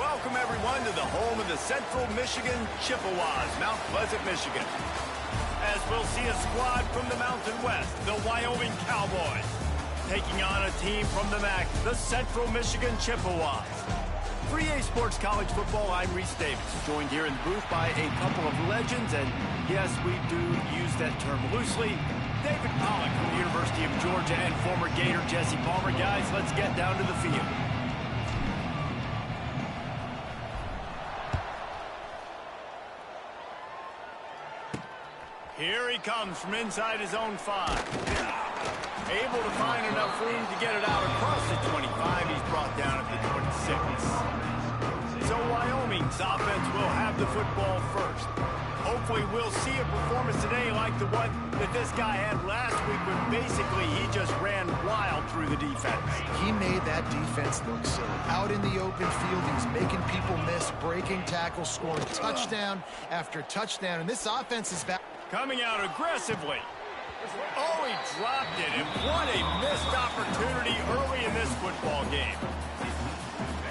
Welcome, everyone, to the home of the Central Michigan Chippewas, Mount Pleasant, Michigan. As we'll see a squad from the Mountain West, the Wyoming Cowboys, taking on a team from the MAC, the Central Michigan Chippewas. For EA Sports College Football, I'm Reese Davis, joined here in the booth by a couple of legends, and yes, we do use that term loosely. David Pollock from the University of Georgia and former Gator Jesse Palmer. Guys, let's get down to the field. Here he comes from inside his own 5. Able to find enough room to get it out across the 25. He's brought down at the 26. So Wyoming's offense will have the football first. Hopefully we'll see a performance today like the one that this guy had last week when basically he just ran wild through the defense. He made that defense look silly. Out in the open field, he was making people miss, breaking tackles, scoring touchdown after touchdown, and this offense is back. Coming out aggressively. Oh, he dropped it, and what a missed opportunity early in this football game.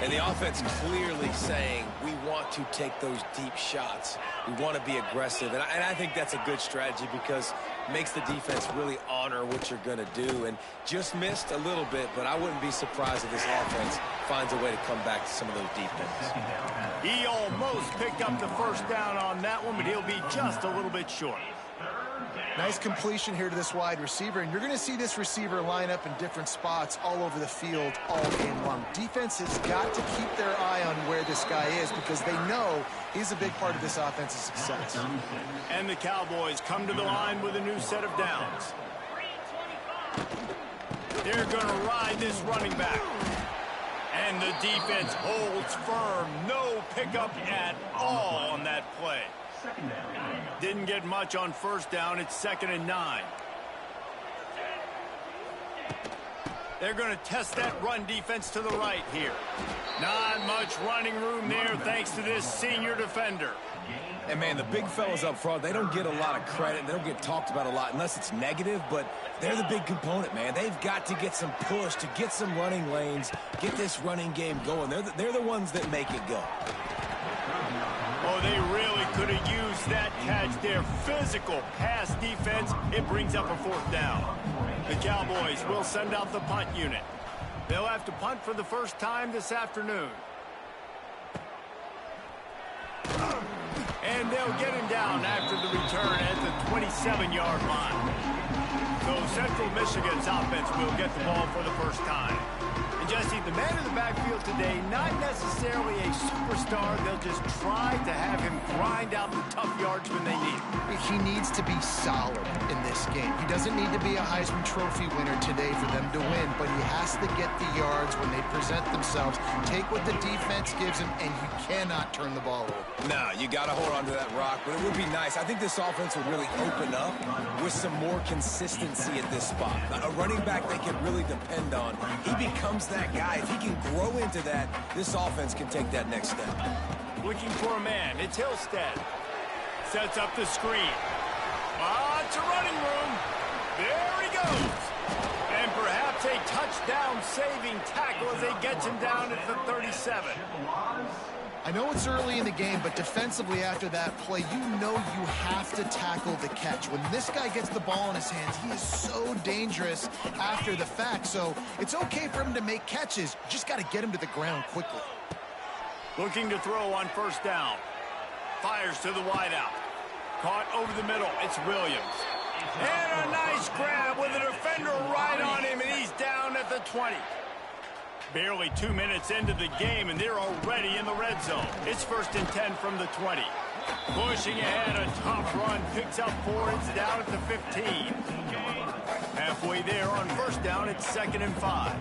And the offense clearly saying, we want to take those deep shots. We want to be aggressive. And I think that's a good strategy because it makes the defense really honor what you're going to do. And just missed a little bit, but I wouldn't be surprised if this offense finds a way to come back to some of those deep ones. He almost picked up the first down on that one, but he'll be just a little bit short. Nice completion here to this wide receiver, and you're going to see this receiver line up in different spots all over the field all game long. Defense has got to keep their eye on where this guy is because they know he's a big part of this offense's success. And the Cowboys come to the line with a new set of downs. They're going to ride this running back. And the defense holds firm. No pickup at all on that play. Didn't get much on first down. It's 2nd and 9. They're going to test that run defense to the right here. Not much running room there thanks to this senior defender. And, man, the big fellas up front, they don't get a lot of credit. They don't get talked about a lot unless it's negative, but they're the big component, man. They've got to get some push, to get some running lanes, get this running game going. They're the ones that make it go. Oh, they really could have used that catch there. Physical pass defense. It brings up a 4th down. The Cowboys will send out the punt unit. They'll have to punt for the first time this afternoon. And they'll get him down after the return at the 27-yard line. So Central Michigan's offense will get the ball for the first time. And Jesse, the man in the backfield today, not necessarily a superstar. They'll just try to have him grind out the tough yards when they need him. He needs to be solid in this game. He doesn't need to be a Heisman Trophy winner today for them to win, but he has to get the yards when they present themselves. Take what the defense gives him, and you cannot turn the ball over. No, you got to hold on to that rock, but it would be nice. I think this offense would really open up with some more consistency at this spot. A running back they can really depend on. He becomes that guy. If he can grow into that, this offense can take that next step. Looking for a man. It's Hillstead. Sets up the screen. Lots of running room. There he goes. And perhaps a touchdown-saving tackle as he gets him down at the 37. I know it's early in the game, but defensively after that play, you know you have to tackle the catch. When this guy gets the ball in his hands, he is so dangerous after the fact. So it's okay for him to make catches. You just got to get him to the ground quickly. Looking to throw on first down. Fires to the wideout. Caught over the middle. It's Williams. And a nice grab with a defender right on him, and he's down at the 20. Barely 2 minutes into the game, and they're already in the red zone. It's 1st and 10 from the 20. Pushing ahead, a tough run. Picks up 4. It's down at the 15. Halfway there on first down, it's 2nd and 5.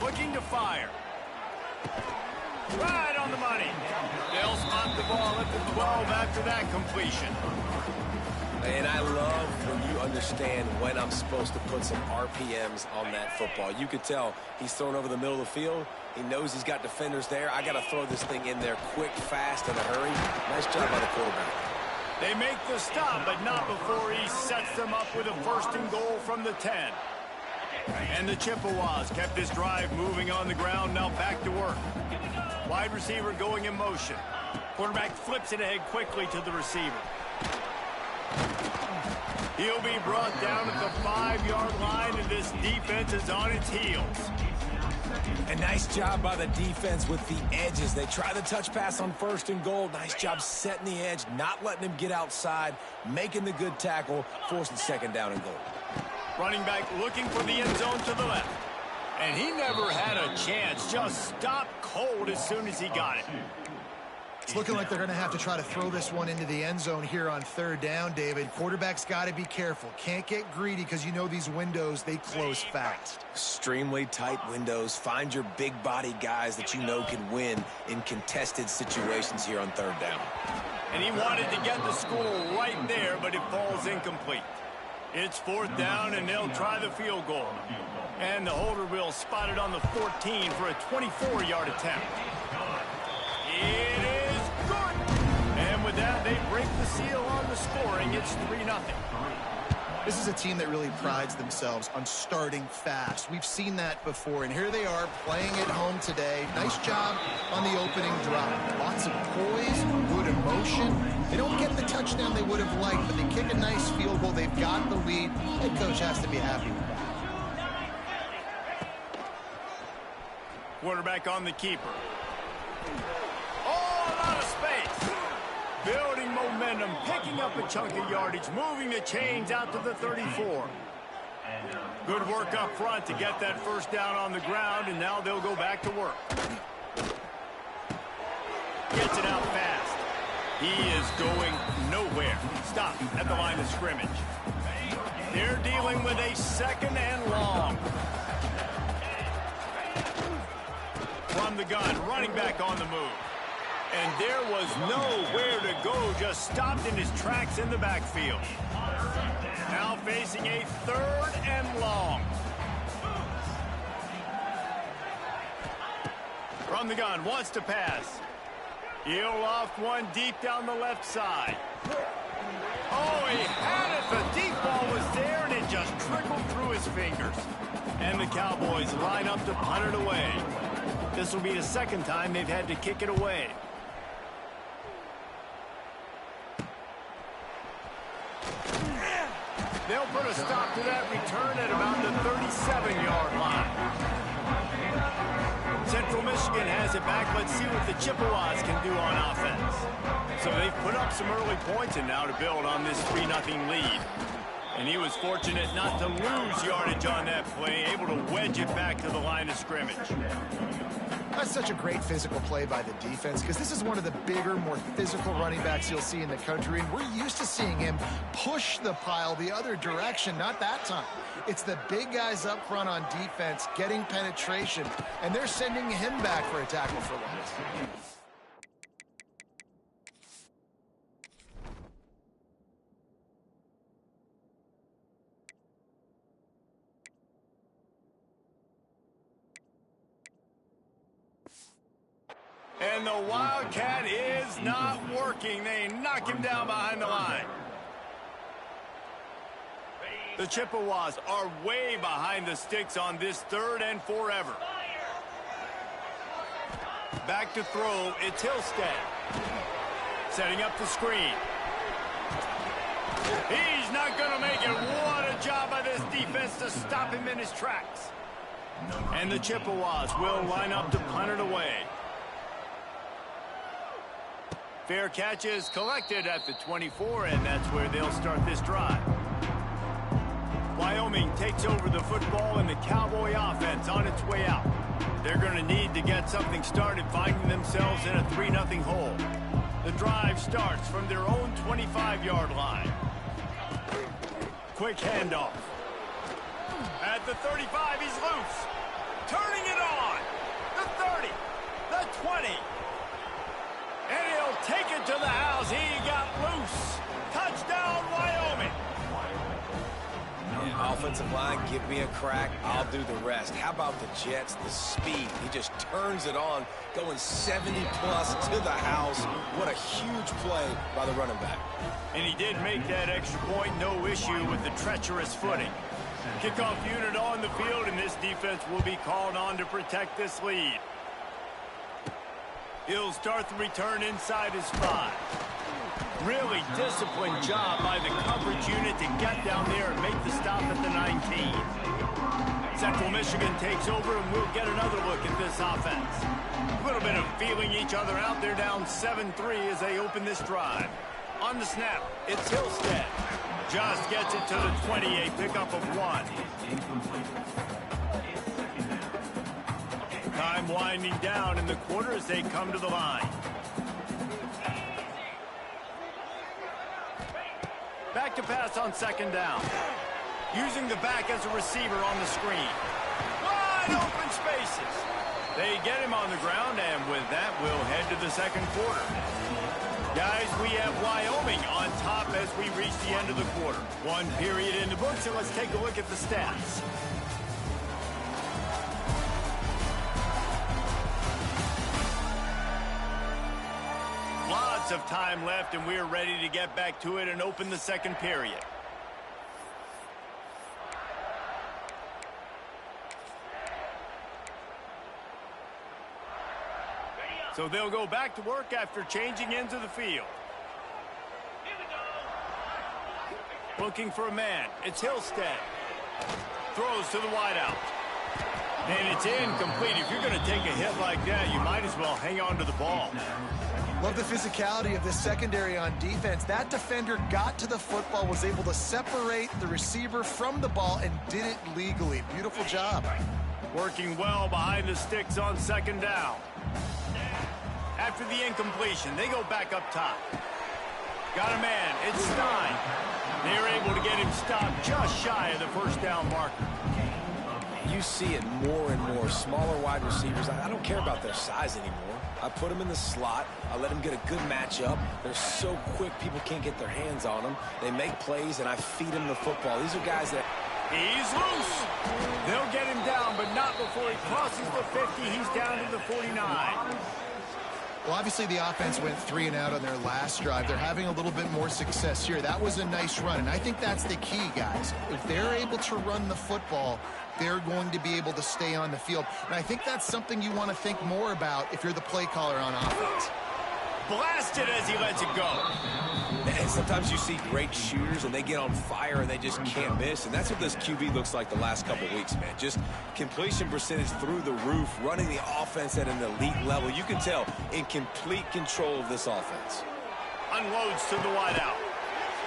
Looking to fire. Right on the money. They'll spot the ball at the 12 after that completion. And I love when you understand when I'm supposed to put some RPMs on that football. You could tell he's thrown over the middle of the field. He knows he's got defenders there. I got to throw this thing in there quick, fast, in a hurry. Nice job by the quarterback. They make the stop, but not before he sets them up with a 1st and goal from the 10. And the Chippewas kept this drive moving on the ground, now back to work. Wide receiver going in motion. Quarterback flips it ahead quickly to the receiver. He'll be brought down at the 5-yard line, and this defense is on its heels. A nice job by the defense with the edges. They try the touch pass on 1st and goal. Nice job setting the edge, not letting him get outside, making the good tackle, forcing 2nd down and goal. Running back looking for the end zone to the left. And he never had a chance. Just stopped cold as soon as he got it. It's looking like they're going to have to try to throw this one into the end zone here on 3rd down, David. Quarterback's got to be careful. Can't get greedy because you know these windows, they close fast. Extremely tight windows. Find your big body guys that you know can win in contested situations here on 3rd down. And he wanted to get the score right there, but it falls incomplete. It's 4th down, and they'll try the field goal. And the holder will spot it on the 14 for a 24-yard attempt. It is good. And with that, they break the seal on the scoring. It's 3-0. This is a team that really prides themselves on starting fast. We've seen that before, and here they are playing at home today. Nice job on the opening drive. Lots of poise, good emotion. They don't get the touchdown they would have liked, but they kick a nice field goal. They've got the lead. Head coach has to be happy with that. Quarterback on the keeper. Oh, a lot of space. Building momentum, picking up a chunk of yardage, moving the chains out to the 34. Good work up front to get that 1st down on the ground, and now they'll go back to work. Gets it out fast. He is going nowhere. Stop at the line of scrimmage. They're dealing with a 2nd and long. From the gun, running back on the move. And there was nowhere to go, just stopped in his tracks in the backfield. Now facing a 3rd and long. From the gun, wants to pass. He'll loft one deep down the left side. Oh, he had it. The deep ball was there, and it just trickled through his fingers. And the Cowboys line up to punt it away. This will be the 2nd time they've had to kick it away. They'll put a stop to that return at about the 37-yard line. Central Michigan has it back. Let's see what the Chippewas can do on offense. So they've put up some early points, and now to build on this 3-0 lead. And he was fortunate not to lose yardage on that play, able to wedge it back to the line of scrimmage. That's such a great physical play by the defense because this is one of the bigger, more physical running backs you'll see in the country, and we're used to seeing him push the pile the other direction. Not that time. It's the big guys up front on defense getting penetration, and they're sending him back for a tackle for loss. And the Wildcat is not working. They knock him down behind the line. The Chippewas are way behind the sticks on this 3rd and forever. Back to throw, it's Hillstead. Setting up the screen. He's not going to make it. What a job by this defense to stop him in his tracks. And the Chippewas will line up to punt it away. Fair catch is collected at the 24, and that's where they'll start this drive. Wyoming takes over the football, and the Cowboy offense on its way out. They're going to need to get something started, finding themselves in a 3-0 hole. The drive starts from their own 25-yard line. Quick handoff. At the 35, he's loose. Turning it on. The 30, the 20. And he'll take it to the house. He got loose. Touchdown, Wyoming. Yeah, offensive line, give me a crack. I'll do the rest. How about the Jets, the speed? He just turns it on, going 70-plus to the house. What a huge play by the running back. And he did make that extra point. No issue with the treacherous footing. Kickoff unit on the field, and this defense will be called on to protect this lead. He'll start the return inside his 5. Really disciplined job by the coverage unit to get down there and make the stop at the 19. Central Michigan takes over, and we'll get another look at this offense. A little bit of feeling each other out. They're down 7-3 as they open this drive. On the snap, it's Hillstead. Just gets it to the 28, pickup of 1. Time winding down in the quarter as they come to the line. Back to pass on second down. Using the back as a receiver on the screen. Wide open spaces. They get him on the ground, and with that, we'll head to the second quarter. Guys, we have Wyoming on top as we reach the end of the quarter. 1 period in the books, and let's take a look at the stats. Lots of time left, and we're ready to get back to it and open the second period. So they'll go back to work after changing into the field. Looking for a man. It's Hillstead. Throws to the wideout. And it's incomplete. If you're going to take a hit like that, you might as well hang on to the ball. Love the physicality of this secondary on defense. That defender got to the football, was able to separate the receiver from the ball, and did it legally. Beautiful job. Working well behind the sticks on second down. After the incompletion, they go back up top. Got a man. It's Stein. They're able to get him stopped just shy of the first down marker. You see it more and more. Smaller wide receivers. I don't care about their size anymore. I put them in the slot. I let them get a good matchup. They're so quick, people can't get their hands on them. They make plays, and I feed them the football. These are guys that... He's loose. They'll get him down, but not before he crosses the 50. He's down to the 49. Well, obviously the offense went 3 and out on their last drive. They're having a little bit more success here. That was a nice run, and I think that's the key, guys. If they're able to run the football, they're going to be able to stay on the field. And I think that's something you want to think more about if you're the play caller on offense. Blasted as he lets it go. And sometimes you see great shooters, and they get on fire, and they just can't miss. And that's what this QB looks like the last couple weeks, man. Just completion percentage through the roof, running the offense at an elite level. You can tell in complete control of this offense. Unloads to the wideout.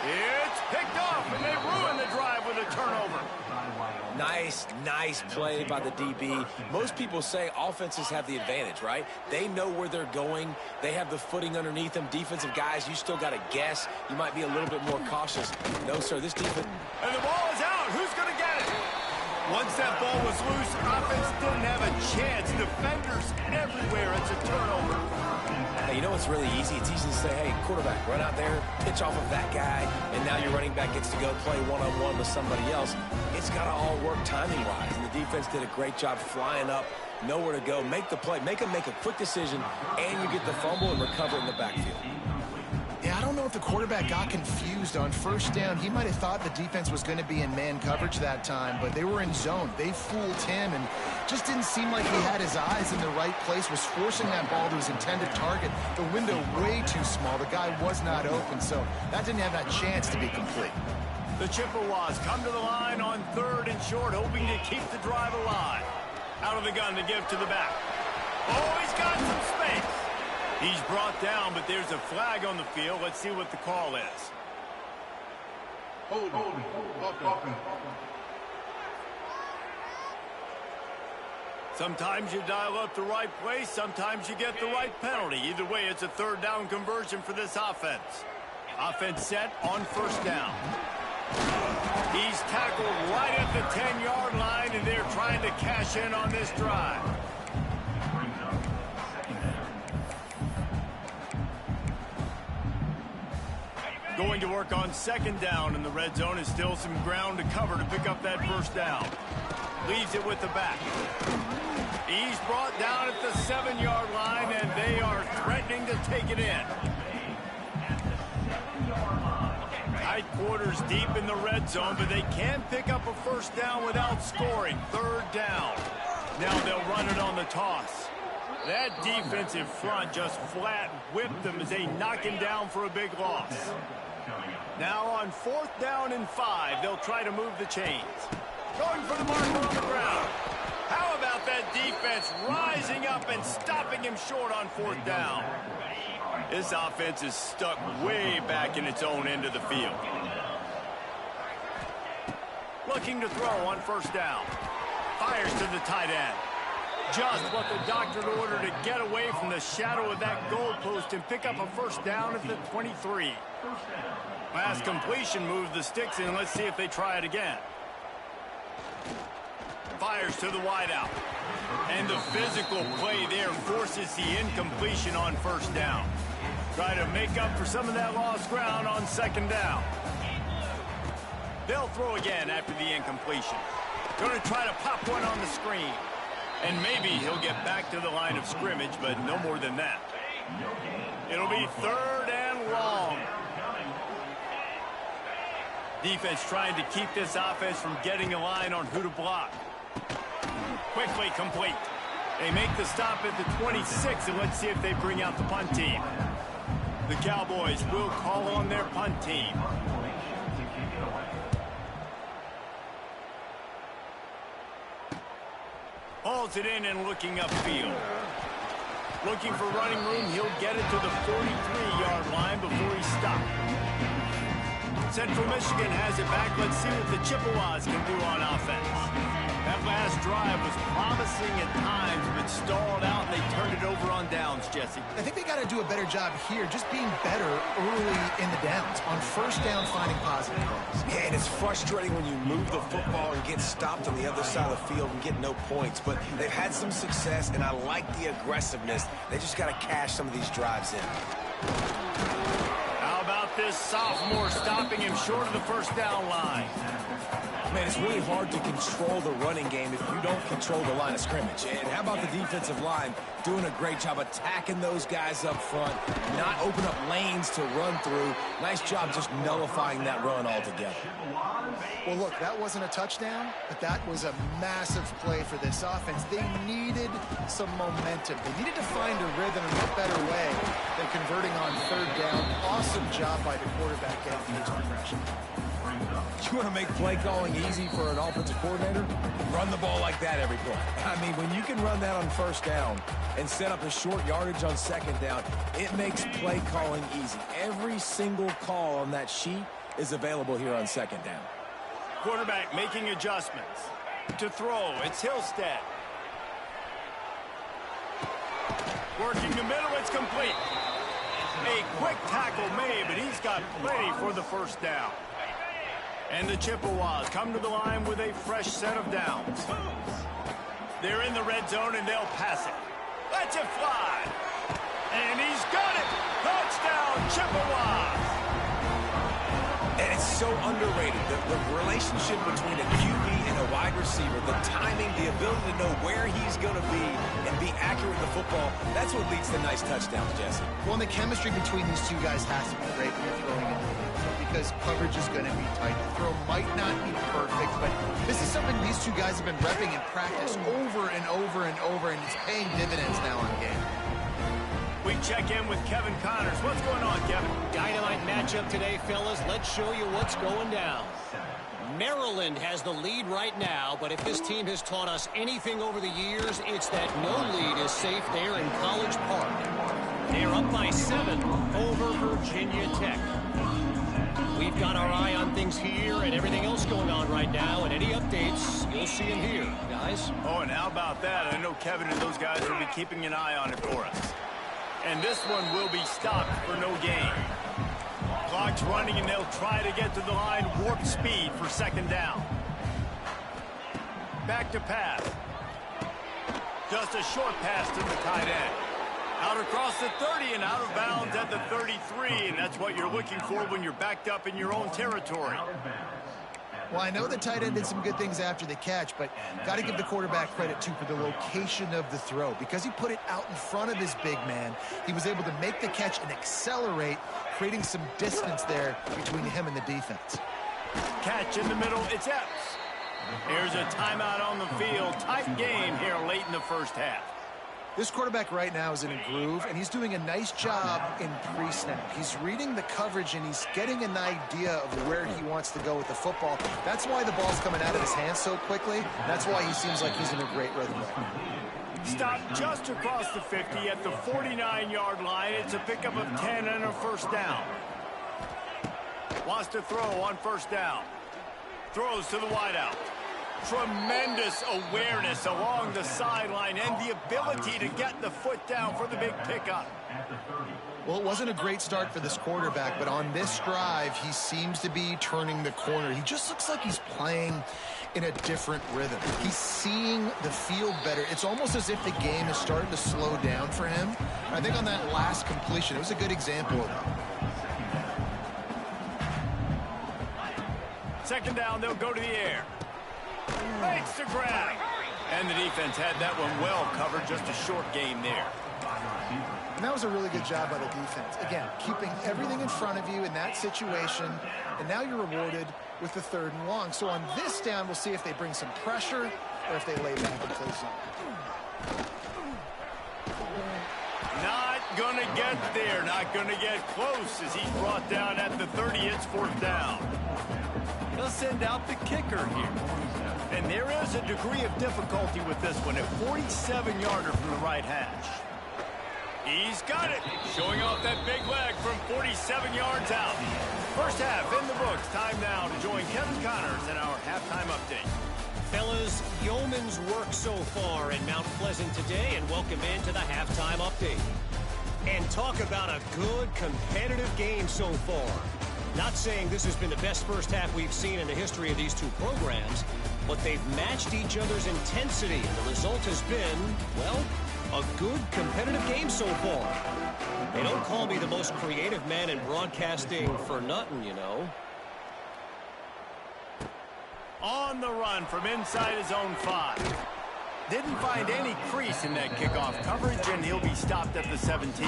It's picked off, and they ruin the drive with a turnover. Nice play by the DB. Most people say offenses have the advantage, right? They know where they're going. They have the footing underneath them. Defensive guys, you still got to guess. You might be a little bit more cautious. No, sir, this defense... And the ball is out. Who's going to get it? Once that ball was loose, offense didn't have a chance. Defenders everywhere. It's a turnover. Hey, you know what's really easy? It's easy to say, hey, quarterback, run out there, pitch off of that guy, and now your running back gets to go play one-on-one with somebody else. It's got to all work timing-wise, and the defense did a great job flying up, nowhere to go, make the play, make them make a quick decision, and you get the fumble and recover in the backfield. Yeah, I don't know if the quarterback got confused on first down. He might have thought the defense was going to be in man coverage that time, but they were in zone. They fooled him and just didn't seem like he had his eyes in the right place, was forcing that ball to his intended target. The window way too small. The guy was not open, so that didn't have that chance to be complete. The Chippewas come to the line on 3rd and short, hoping to keep the drive alive. Out of the gun to give to the back. Oh, he's got some space. He's brought down, but there's a flag on the field. Let's see what the call is. Sometimes you dial up the right place, sometimes you get the right penalty. Either way, it's a 3rd down conversion for this offense. Offense set on 1st down. He's tackled right at the 10-yard line, and they're trying to cash in on this drive. Going to work on 2nd down, and the red zone is still some ground to cover to pick up that 1st down. Leaves it with the back. He's brought down at the 7-yard line, and they are threatening to take it in. High tight quarters deep in the red zone, but they can pick up a first down without scoring. Third down. Now they'll run it on the toss. That defensive front just flat whipped them as they knock him down for a big loss. Now on 4th down and 5, they'll try to move the chains. Going for the marker on the ground. How about that defense rising up and stopping him short on 4th down? This offense is stuck way back in its own end of the field. Looking to throw on 1st down. Fires to the tight end. Just what the doctor ordered to get away from the shadow of that goalpost and pick up a first down at the 23. Last completion moves the sticks in. Let's see if they try it again. Fires to the wideout. And the physical play there forces the incompletion on 1st down. Try to make up for some of that lost ground on 2nd down. They'll throw again after the incompletion. Going to try to pop one on the screen. And maybe he'll get back to the line of scrimmage, but no more than that. It'll be 3rd and long. Defense trying to keep this offense from getting a line on who to block. Quickly complete. They make the stop at the 26, and let's see if they bring out the punt team. The Cowboys will call on their punt team. Hauls it in and looking upfield. Looking for running room, he'll get it to the 43-yard line before he stopped. Central Michigan has it back. Let's see what the Chippewas can do on offense. That last drive was promising at times, but stalled out, and they turned it over on downs, Jesse. I think they got to do a better job here, just being better early in the downs. On 1st down, finding positive plays. Yeah, and it's frustrating when you move the football and get stopped on the other side of the field and get no points. But they've had some success, and I like the aggressiveness. They just got to cash some of these drives in. How about this sophomore stopping him short of the 1st down line? Man, it's really hard to control the running game if you don't control the line of scrimmage. And how about the defensive line doing a great job attacking those guys up front, not open up lanes to run through. Nice job just nullifying that run altogether. Well, look, that wasn't a touchdown, but that was a massive play for this offense. They needed some momentum. They needed to find a rhythm in what better way than converting on 3rd down. Awesome job by the quarterback getting his progression. You want to make play calling easy for an offensive coordinator? Run the ball like that every play. I mean, when you can run that on 1st down and set up a short yardage on 2nd down, it makes play calling easy. Every single call on that sheet is available here on 2nd down. Quarterback making adjustments. To throw, it's Hillstead. Working the middle, it's complete. A quick tackle made, but he's got plenty for the 1st down. And the Chippewas come to the line with a fresh set of downs. They're in the red zone, and they'll pass it. Let's it fly. And he's got it. Touchdown, Chippewas. And it's so underrated. The relationship between a QB and a wide receiver, the timing, the ability to know where he's going to be and be accurate with the football, that's what leads to nice touchdowns, Jesse. Well, and the chemistry between these two guys has to be great when you're throwing it. Because coverage is going to be tight. The throw might not be perfect, but this is something these two guys have been repping in practice over and over and over, and it's paying dividends now on game. We check in with Kevin Connors. What's going on, Kevin? Dynamite matchup today, fellas. Let's show you what's going down. Maryland has the lead right now, but if this team has taught us anything over the years, it's that no lead is safe there in College Park. They're up by 7 over Virginia Tech. We've got our eye on things here and everything else going on right now, and any updates, you'll see them here, guys. Oh, and how about that? I know Kevin and those guys will be keeping an eye on it for us. And this one will be stopped for no gain. Clock's running, and they'll try to get to the line warp speed for 2nd down. Back to pass. Just a short pass to the tight end. Out across the 30 and out of bounds at the 33, and that's what you're looking for when you're backed up in your own territory. Well, I know the tight end did some good things after the catch, but got to give the quarterback credit, too, for the location of the throw. Because he put it out in front of his big man, he was able to make the catch and accelerate, creating some distance there between him and the defense. Catch in the middle, it's Epps. Here's a timeout on the field. Tight game here late in the first half. This quarterback right now is in a groove, and he's doing a nice job in pre-snap. He's reading the coverage, and he's getting an idea of where he wants to go with the football. That's why the ball's coming out of his hands so quickly. That's why he seems like he's in a great rhythm right now. Stopped just across the 50 at the 49-yard line. It's a pickup of 10 and a first down. Wants to throw on first down. Throws to the wideout. Tremendous awareness along the sideline and the ability to get the foot down for the big pickup. Well, it wasn't a great start for this quarterback, but on this drive, he seems to be turning the corner. He just looks like he's playing in a different rhythm. He's seeing the field better. It's almost as if the game is starting to slow down for him. And I think on that last completion, it was a good example of that. Second down, they'll go to the air. Makes the grab. And the defense had that one well covered. Just a short game there. And that was a really good job by the defense. Again, keeping everything in front of you in that situation. And now you're rewarded with the 3rd and long. So on this down, we'll see if they bring some pressure or if they lay back and play zone. Not going to get there. Not going to get close as he's brought down at the 30. It's 4th down. They'll send out the kicker here. And there is a degree of difficulty with this one. A 47-yarder from the right hash. He's got it. Showing off that big leg from 47 yards out. First half in the books. Time now to join Kevin Connors in our halftime update. Fellas, yeoman's work so far in Mount Pleasant today, and welcome into the halftime update. And talk about a good competitive game so far. Not saying this has been the best first half we've seen in the history of these two programs, but they've matched each other's intensity, and the result has been, well, a good competitive game so far. They don't call me the most creative man in broadcasting for nothing, you know. On the run from inside his own 5. Didn't find any crease in that kickoff coverage, and he'll be stopped at the 17.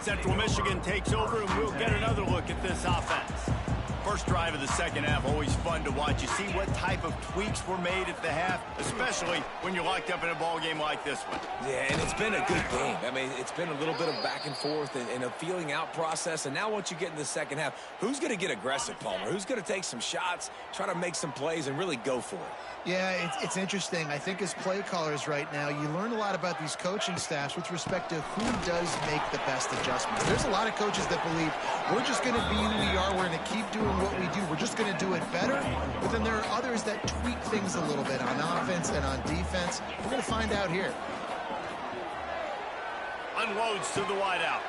Central Michigan takes over, and we'll get another look at this offense. First drive of the second half, always fun to watch. You see what type of tweaks were made at the half, especially when you're locked up in a ball game like this one. Yeah, and it's been a good game. I mean, it's been a little bit of back and forth and a feeling out process. And now once you get in the second half, who's going to get aggressive, Palmer? Who's going to take some shots, try to make some plays, and really go for it? Yeah, it's interesting. I think as play callers right now, you learn a lot about these coaching staffs with respect to who does make the best adjustments. There's a lot of coaches that believe we're just going to be who we are. We're going to keep doing what we do. We're just going to do it better. But then there are others that tweak things a little bit on offense and on defense. We're going to find out here. Unloads to the wideout.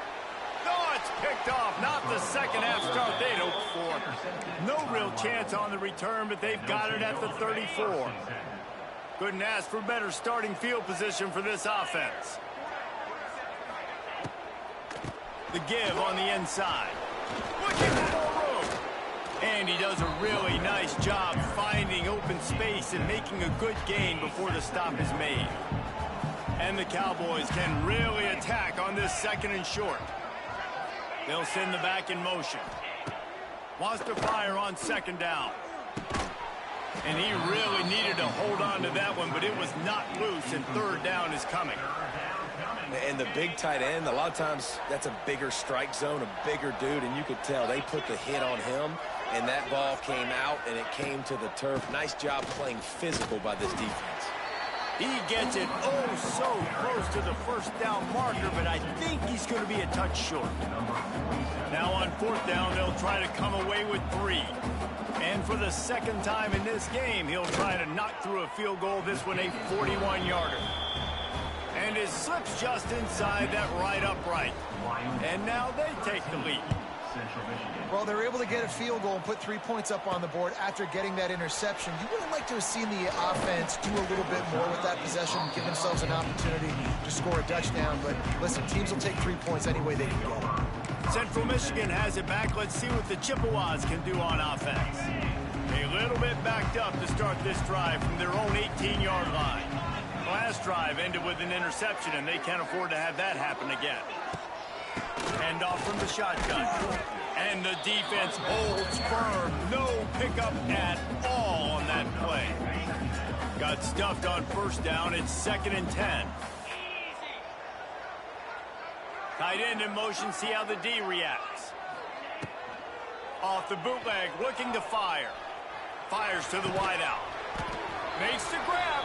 Oh, it's picked off. Not the second half start they'd hoped for. No real chance on the return, but they've got it at the 34. Couldn't ask for better starting field position for this offense. The give on the inside. Looking for more room. And he does a really nice job finding open space and making a good gain before the stop is made. And the Cowboys can really attack on this 2nd and short. They'll send the back in motion. Wants to fire on 2nd down. And he really needed to hold on to that one, but it was not loose, and 3rd down is coming. And the big tight end, a lot of times that's a bigger strike zone, a bigger dude, and you could tell they put the hit on him, and that ball came out, and it came to the turf. Nice job playing physical by this defense. He gets it so close to the 1st down marker, but I think he's going to be a touch short. Now on 4th down, they'll try to come away with 3. And for the 2nd time in this game, he'll try to knock through a field goal, this one a 41-yarder. And it slips just inside that right upright. And now they take the lead. Well, they were able to get a field goal and put 3 points up on the board after getting that interception. You would have liked to have seen the offense do a little bit more with that possession, give themselves an opportunity to score a touchdown. But listen, teams will take 3 points any way they can get it. Central Michigan has it back. Let's see what the Chippewas can do on offense. A little bit backed up to start this drive from their own 18-yard line. Last drive ended with an interception, and they can't afford to have that happen again. Hand off from the shotgun. And the defense holds firm. No pickup at all on that play. Got stuffed on first down. It's 2nd and 10. Tight end in motion. See how the D reacts. Off the bootleg, looking to fire. Fires to the wideout. Makes the grab.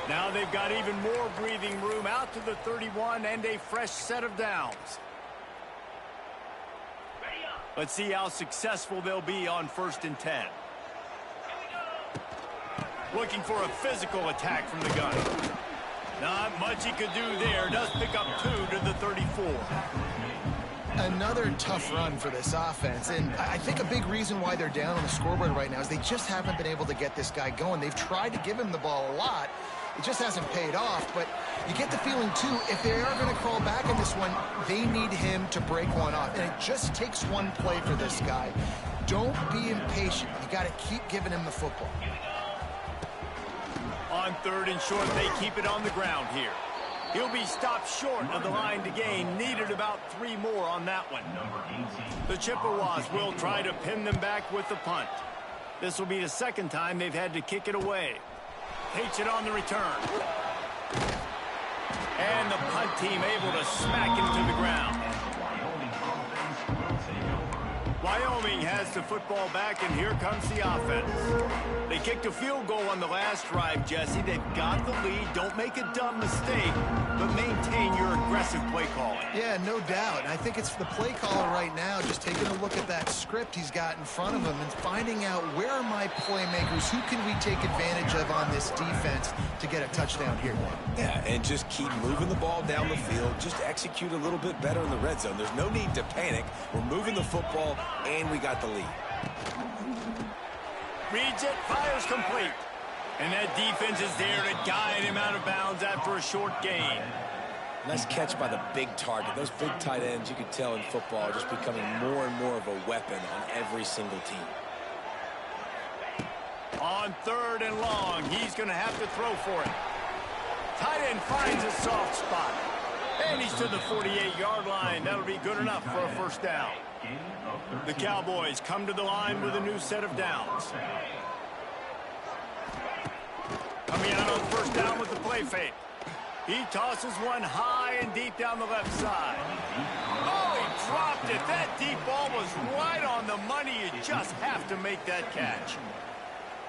Now they've got even more breathing room out to the 31 and a fresh set of downs. Let's see how successful they'll be on 1st and 10. Looking for a physical attack from the gun. Not much he could do there. Does pick up 2 to the 34. Another tough run for this offense, and I think a big reason why they're down on the scoreboard right now is they just haven't been able to get this guy going. They've tried to give him the ball a lot. It just hasn't paid off, but you get the feeling, too, if they are going to crawl back in this one, they need him to break one off, and it just takes one play for this guy. Don't be impatient. You got to keep giving him the football. On 3rd and short, they keep it on the ground here. He'll be stopped short of the line to gain. Needed about 3 more on that one. The Chippewas will try to pin them back with the punt. This will be the 2nd time they've had to kick it away. Takes it on the return. And the punt team able to smack him to the ground. Wyoming has the football back, and here comes the offense. They kicked a field goal on the last drive, Jesse. They've got the lead. Don't make a dumb mistake, but maintain your aggressive play calling. Yeah, no doubt. I think it's the play caller right now just taking a look at that script he's got in front of him and finding out where are my playmakers, who can we take advantage of on this defense to get a touchdown here. Yeah, and just keep moving the ball down the field. Just execute a little bit better in the red zone. There's no need to panic. We're moving the football, and we got the lead. Reads it, fires complete. And that defense is there to guide him out of bounds after a short gain. Nice catch by the big target. Those big tight ends, you could tell in football, are just becoming more and more of a weapon on every single team. On 3rd and long, he's going to have to throw for it. Tight end finds a soft spot. And he's to the 48-yard line. That'll be good enough for a first down. The Cowboys come to the line with a new set of downs. Coming out on first down with the play fake. He tosses one high and deep down the left side. Oh, he dropped it. That deep ball was right on the money. You just have to make that catch.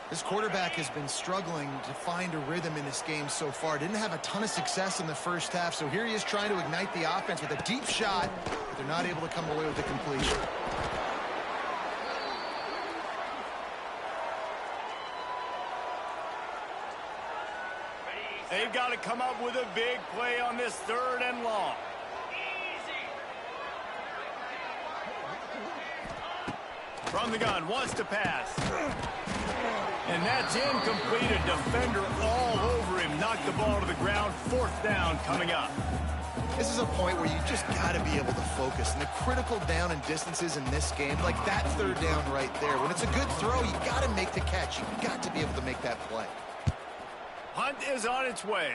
This quarterback has been struggling to find a rhythm in this game so far. Didn't have a ton of success in the first half, so here he is trying to ignite the offense with a deep shot, but they're not able to come away with the completion. They've got to come up with a big play on this 3rd and long. From the gun, wants to pass. And that's incomplete. A defender all over him. Knocked the ball to the ground. 4th down coming up. This is a point where you just got to be able to focus. And the critical down and distances in this game, like that 3rd down right there. When it's a good throw, you got to make the catch. You got to be able to make that play. Hunt is on its way.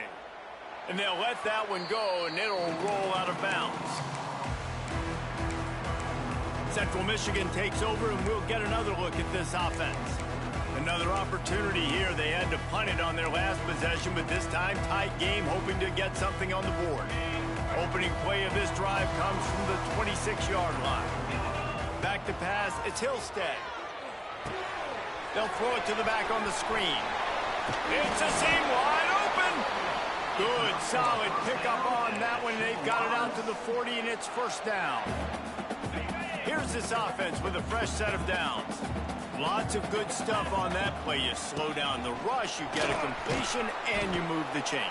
And they'll let that one go, and it'll roll out of bounds. Central Michigan takes over, and we'll get another look at this offense. Another opportunity here. They had to punt it on their last possession, but this time tight game, hoping to get something on the board. Opening play of this drive comes from the 26-yard line. Back to pass, it's Hillstead. They'll throw it to the back on the screen. It's a seam wide open. Good, solid pickup on that one. They've got it out to the 40, and it's first down. Here's this offense with a fresh set of downs. Lots of good stuff on that play. You slow down the rush, you get a completion, and you move the chains.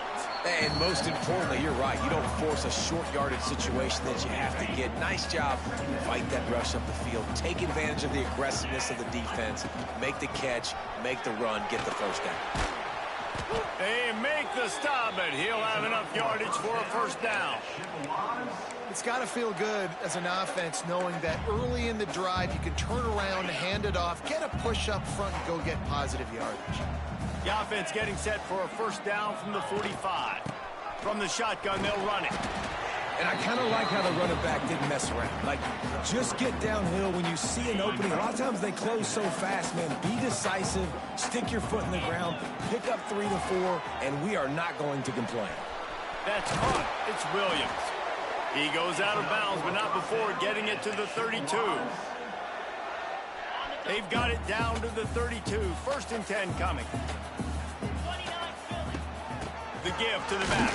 And most importantly, you're right. You don't force a short yardage situation that you have to get. Nice job. Fight that rush up the field. Take advantage of the aggressiveness of the defense. Make the catch. Make the run. Get the first down. They make the stop, but he'll have enough yardage for a first down. It's got to feel good as an offense knowing that early in the drive you can turn around, hand it off, get a push up front, and go get positive yardage. The offense getting set for a first down from the 45. From the shotgun, they'll run it. And I kind of like how the running back didn't mess around. Like, just get downhill when you see an opening. A lot of times they close so fast, man. Be decisive, stick your foot in the ground, pick up 3 to 4, and we are not going to complain. That's caught. It's Williams. He goes out of bounds, but not before getting it to the 32. They've got it down to the 32. First and 10 coming. The give to the back.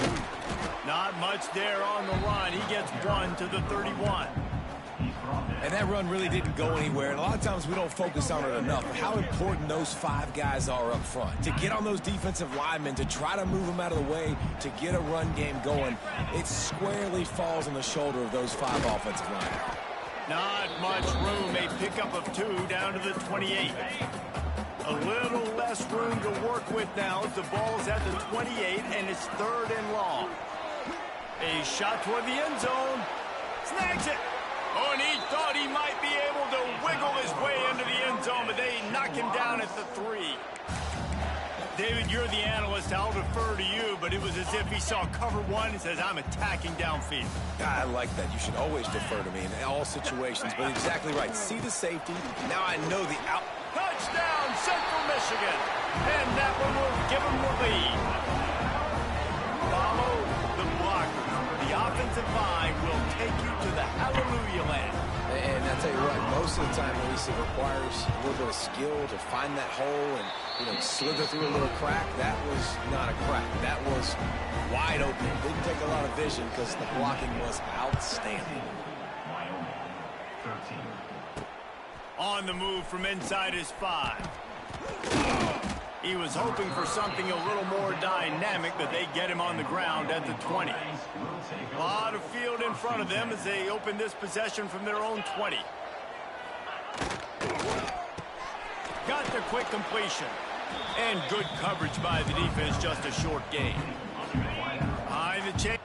Not much there on the run. He gets 1 to the 31. And that run really didn't go anywhere. And a lot of times we don't focus on it enough. But how important those 5 guys are up front. To get on those defensive linemen, to try to move them out of the way, to get a run game going, it squarely falls on the shoulder of those 5 offensive linemen. Not much room. A pickup of 2 down to the 28. A little less room to work with now as the ball's at the 28, and it's 3rd and long. A shot toward the end zone. Snags it. Oh, and he thought he might be able to wiggle his way into the end zone, but they knock him down at the 3. David, you're the analyst. I'll defer to you, but it was as if he saw cover 1 and says, I'm attacking downfield. I like that. You should always defer to me in all situations, but exactly right. See the safety. Now I know the out. Touchdown, Central Michigan. And that one will give them the lead. Follow the blocker. The offensive line will take you to the hallelujah land. And I tell you what, most of the time, Luis, it requires a little bit of skill to find that hole and, slither through a little crack. That was not a crack. That was wide open. Didn't take a lot of vision because the blocking was outstanding. On the move from inside his 5. He was hoping for something a little more dynamic, but they get him on the ground at the 20. A lot of field in front of them as they open this possession from their own 20. Got the quick completion. And good coverage by the defense, just a short gain. Behind the chain.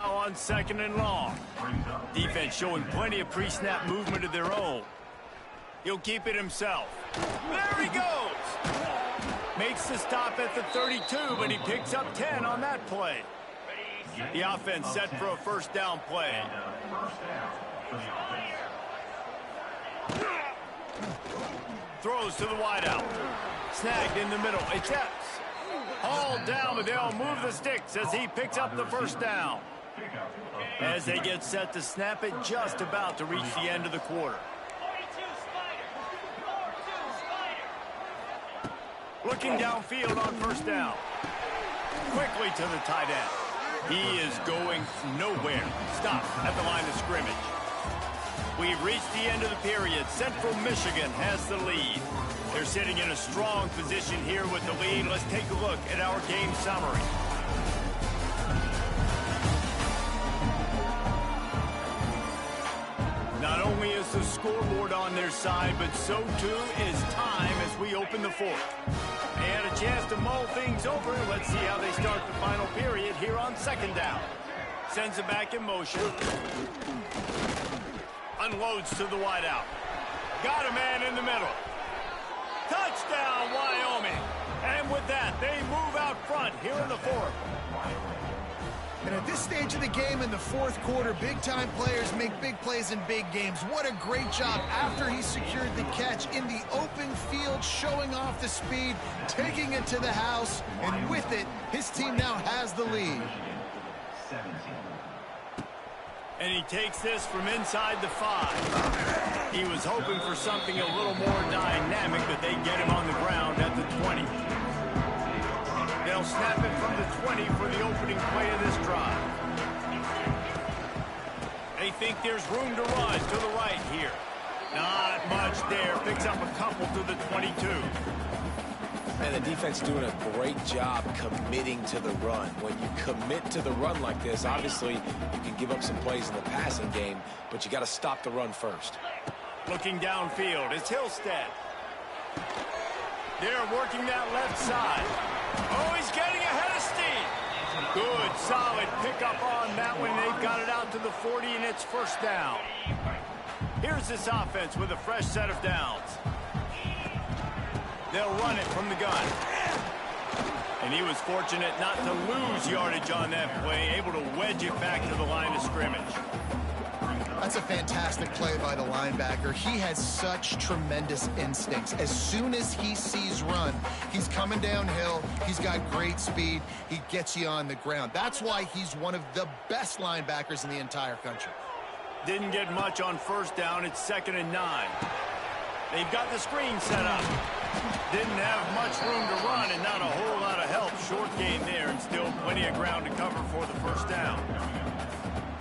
Now on 2nd and long. Defense showing plenty of pre-snap movement of their own. He'll keep it himself. There he goes! Makes the stop at the 32, but he picks up 10 on that play. The offense set for a first down play. Throws to the wideout. Snagged in the middle. It's Epps. Hauled down, but they'll move the sticks as he picks up the first down. As they get set to snap it, just about to reach the end of the quarter. Looking downfield on first down. Quickly to the tight end. He is going nowhere. Stop at the line of scrimmage. We've reached the end of the period. Central Michigan has the lead. They're sitting in a strong position here with the lead. Let's take a look at our game summary. Not only is the scoreboard on their side, but so too is time as we open the fourth. And a chance to mull things over. Let's see how they start the final period here on second down. Sends it back in motion. Unloads to the wideout. Got a man in the middle. Touchdown, Wyoming. And with that, they move out front here in the fourth. And at this stage of the game in the fourth quarter, big-time players make big plays in big games. What a great job after he secured the catch in the open field, showing off the speed, taking it to the house, and with it, his team now has the lead. And he takes this from inside the 5. He was hoping for something a little more dynamic, but they get him on the ground at the 20. They'll snap it from the 20 for the opening play of this drive. They think there's room to run to the right here. Not much there. Picks up a couple to the 22. And the defense doing a great job committing to the run. When you commit to the run like this, obviously you can give up some plays in the passing game, but you got to stop the run first. Looking downfield is Hillstead. They're working that left side. Oh, he's getting ahead of steam. Good, solid pickup on that one. They've got it out to the 40, and it's first down. Here's this offense with a fresh set of downs. They'll run it from the gun. And he was fortunate not to lose yardage on that play, able to wedge it back to the line of scrimmage. That's a fantastic play by the linebacker. He has such tremendous instincts. As soon as he sees run, he's coming downhill. He's got great speed. He gets you on the ground. That's why he's one of the best linebackers in the entire country. Didn't get much on first down. It's 2nd and 9. They've got the screen set up. Didn't have much room to run and not a whole lot of help. Short gain there and still plenty of ground to cover for the first down.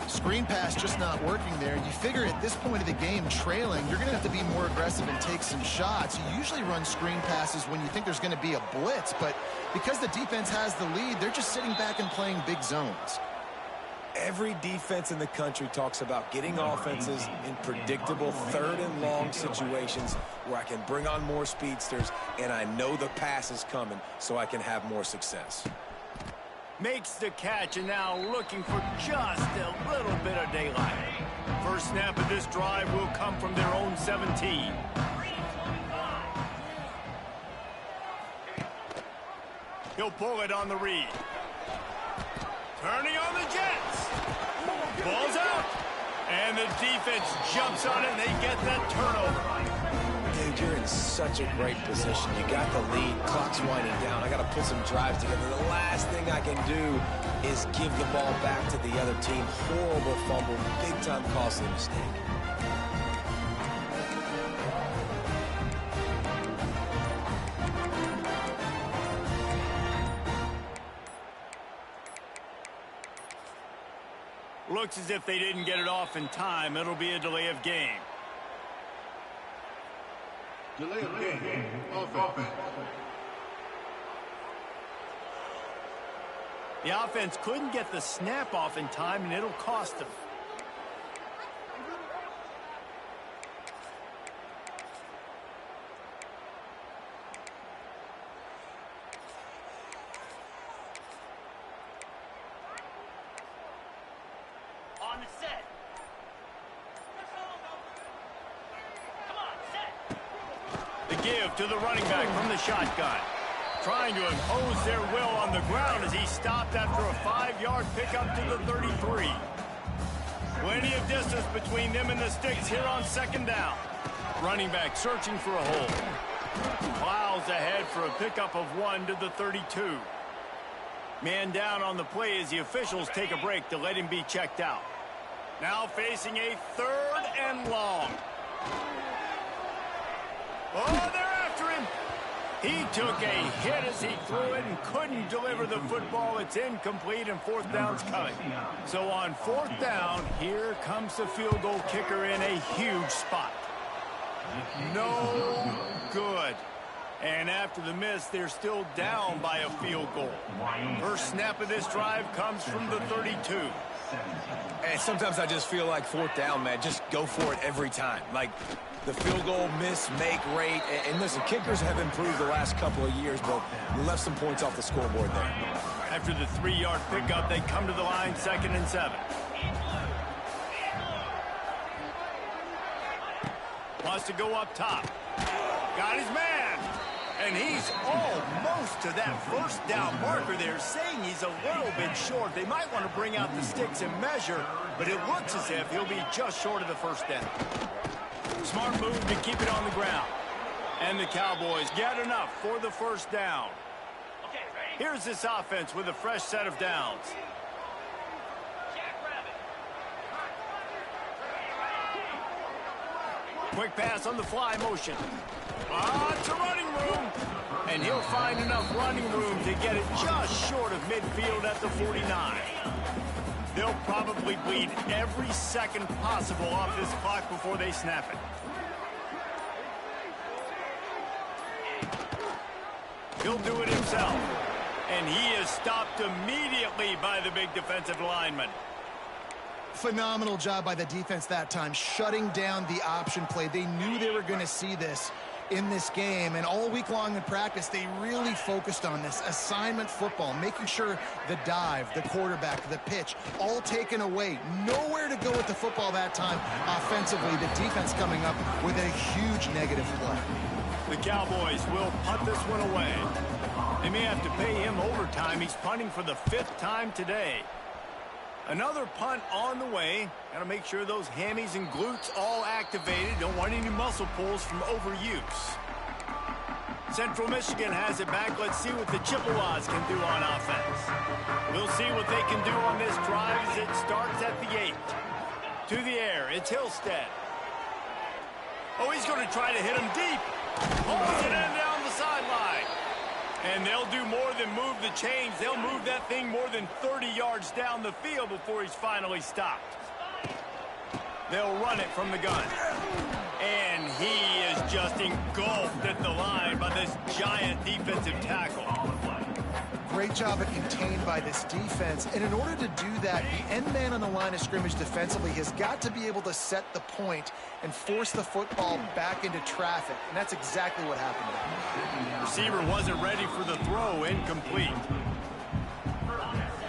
Screen pass just not working there. You figure at this point of the game, trailing, you're going to have to be more aggressive and take some shots. You usually run screen passes when you think there's going to be a blitz, but because the defense has the lead, they're just sitting back and playing big zones. Every defense in the country talks about getting offenses in predictable 3rd and long situations where I can bring on more speedsters and I know the pass is coming so I can have more success. Makes the catch and now looking for just a little bit of daylight. First snap of this drive will come from their own 17. He'll pull it on the read. Turning on the Jets. Ball's out. And the defense jumps on it and they get that turnover. Dude, you're in such a great position. You got the lead. Clock's winding down. I got to put some drives together. The last thing I can do is give the ball back to the other team. Horrible fumble. Big-time costly mistake. Looks as if they didn't get it off in time. It'll be a delay of game. Delay of game. Offense. The offense couldn't get the snap off in time, and it'll cost them. On the set. Come on, set. The give to the running back from the shotgun. Trying to impose their will on the ground as he stopped after a 5-yard pickup to the 33. Plenty of distance between them and the sticks here on second down. Running back searching for a hole. Plows ahead for a pickup of 1 to the 32. Man down on the play as the officials take a break to let him be checked out. Now facing a 3rd and long. Oh, they're after him. He took a hit as he threw it and couldn't deliver the football. It's incomplete and 4th down's coming. So on 4th down, here comes the field goal kicker in a huge spot. No good. And after the miss, they're still down by a field goal. First snap of this drive comes from the 32. And sometimes I just feel like 4th down, man, just go for it every time. Like the field goal miss, make rate. And listen, kickers have improved the last couple of years, but we left some points off the scoreboard there. After the 3-yard pickup, they come to the line 2nd and 7. Wants to go up top. Got his man. And he's almost to that 1st down marker there, saying he's a little bit short. They might want to bring out the sticks and measure, but it looks as if he'll be just short of the 1st down. Smart move to keep it on the ground. And the Cowboys get enough for the 1st down. Here's this offense with a fresh set of downs. Quick pass on the fly motion. It's a running room. And he'll find enough running room to get it just short of midfield at the 49. They'll probably bleed every second possible off this clock before they snap it. He'll do it himself. And he is stopped immediately by the big defensive lineman. Phenomenal job by the defense that time, shutting down the option play. They knew they were going to see this in this game, and all week long in practice, they really focused on this assignment football, making sure the dive, the quarterback, the pitch, all taken away. Nowhere to go with the football that time offensively. The defense coming up with a huge negative play. The Cowboys will punt this one away. They may have to pay him overtime. He's punting for the 5th time today. Another punt on the way. Got to make sure those hammies and glutes all activated. Don't want any muscle pulls from overuse. Central Michigan has it back. Let's see what the Chippewas can do on offense. We'll see what they can do on this drive as it starts at the 8. To the air, it's Hillstead. Oh, he's going to try to hit him deep. Pulls it in down the sideline. And they'll do more than move the chains. They'll move that thing more than 30 yards down the field before he's finally stopped. They'll run it from the gun. And he is just engulfed at the line by this giant defensive tackle. Great job at contained by this defense. And in order to do that, the end man on the line of scrimmage defensively has got to be able to set the point and force the football back into traffic. And that's exactly what happened there. Receiver wasn't ready for the throw, incomplete.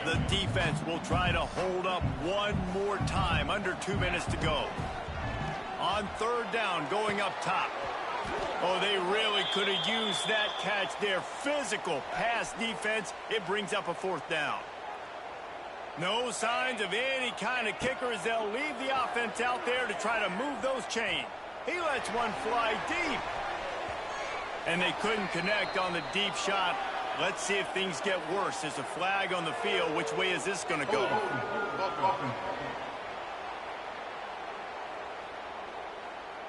The defense will try to hold up one more time, under 2 minutes to go. On 3rd down, going up top. Oh, they really could have used that catch there. Physical pass defense. It brings up a 4th down. No signs of any kind of kicker as they'll leave the offense out there to try to move those chains. He lets one fly deep. And they couldn't connect on the deep shot. Let's see if things get worse. There's a flag on the field. Which way is this going to go?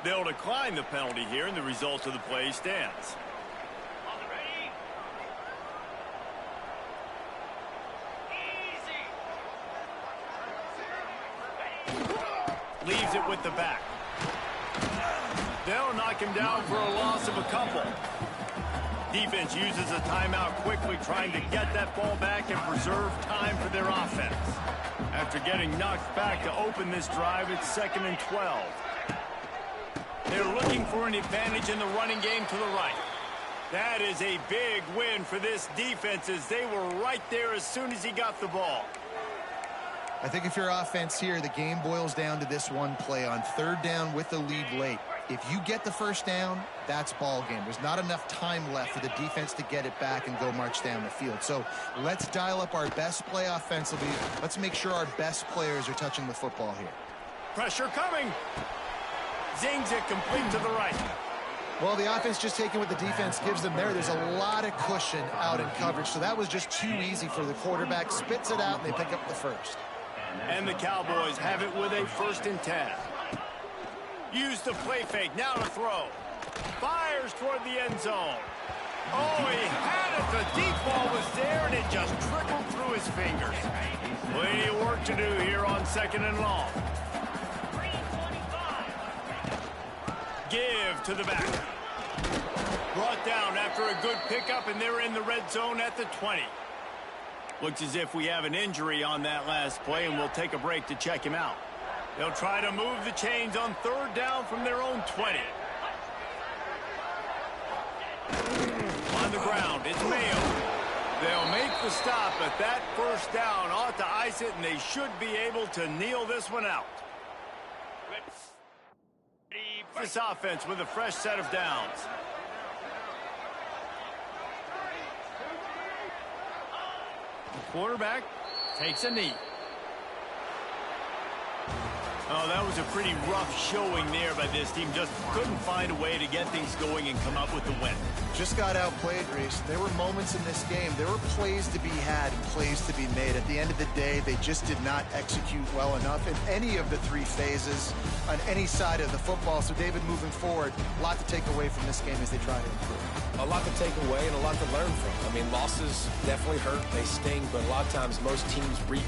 They'll decline the penalty here, and the result of the play stands. Leaves it with the back. They'll knock him down for a loss of a couple. Defense uses a timeout quickly, trying to get that ball back and preserve time for their offense. After getting knocked back to open this drive, it's 2nd and 12. They're looking for an advantage in the running game to the right. That is a big win for this defense as they were right there as soon as he got the ball. I think if you're offense here, the game boils down to this one play on 3rd down with the lead late. If you get the 1st down, that's ball game. There's not enough time left for the defense to get it back and go march down the field. So let's dial up our best play offensively. Let's make sure our best players are touching the football here. Pressure coming. Zings it complete to the right. Well, the offense just taking what the defense gives them there. There's a lot of cushion out in coverage, so that was just too easy for the quarterback. Spits it out, and they pick up the first. And the Cowboys have it with a 1st and 10. Use the play fake, now to throw. Fires toward the end zone. Oh, he had it. The deep ball was there, and it just trickled through his fingers. Plenty of work to do here on 2nd and long. Give to the back. Brought down after a good pickup, and they're in the red zone at the 20. Looks as if we have an injury on that last play, and we'll take a break to check him out. They'll try to move the chains on 3rd down from their own 20. On the ground, it's Mayo. They'll make the stop, but that 1st down ought to ice it, and they should be able to kneel this one out. This offense with a fresh set of downs. The quarterback takes a knee. Oh, that was a pretty rough showing there by this team. Just couldn't find a way to get things going and come up with the win. Just got outplayed, Reese. There were moments in this game. There were plays to be had and plays to be made. At the end of the day, they just did not execute well enough in any of the 3 phases on any side of the football. So, David, moving forward, a lot to take away from this game as they try to improve. A lot to take away and a lot to learn from. I mean, losses definitely hurt. They sting, but a lot of times most teams reap